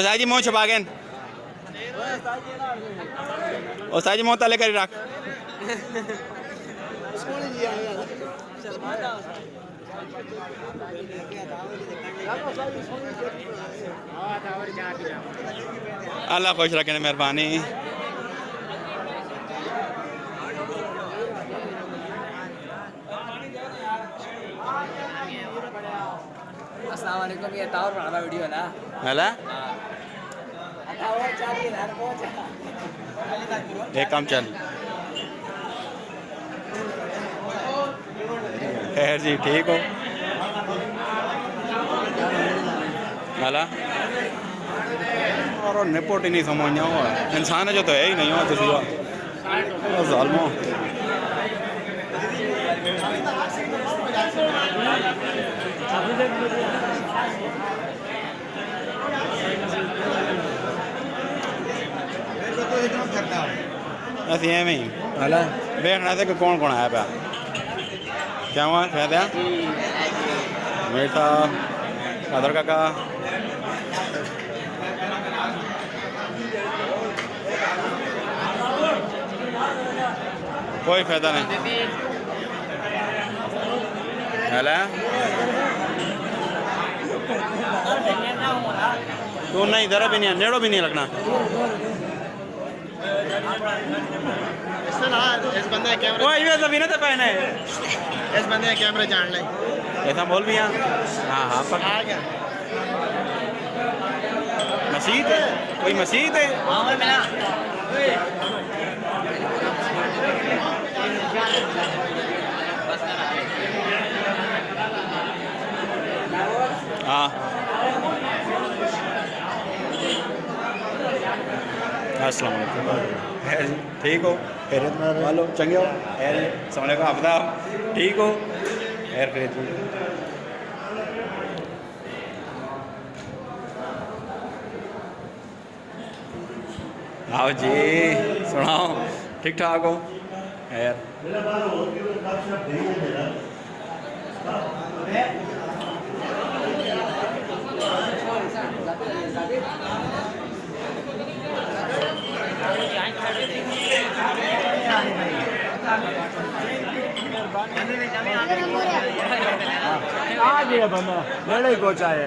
साई जी मुँह छुपा गए साई जी मुँह तले कर रख अल्लाह खुश रखे मेहरबानी। अस्सलाम वालेकुम। ये टावर बना वीडियो ना हला एक काम चल खैर जी ठीक हो हला और निपोट ही नहीं समझना हुआ इंसान जो तो है ही नहीं हो तो ज़ालिमो असं एवं ही हला देखना से कि कौन कौन आया पाया क्या हुआ फायदा मेरे साहब कादर काका कोई फायदा नहीं हला तू नहीं इधर भी नहीं नेड़ो भी नहीं लगना इस बंदे कैमरा वो ये भी ना तो पहने इस बंदे कैमरा जान ले ऐसा बोल भी यहाँ हाँ हाँ पर आ गया मस्जिद है कोई मस्जिद है हाँ अस्सलाम वालेकुम ठीक हो खैरियत में वालो चंगे हो खैर समझ को आपदा ठीक हो खैर खैरियत आओ जी सुनाओ ठीक ठाक हो खैर आ गया बंदा मेरे को चाहे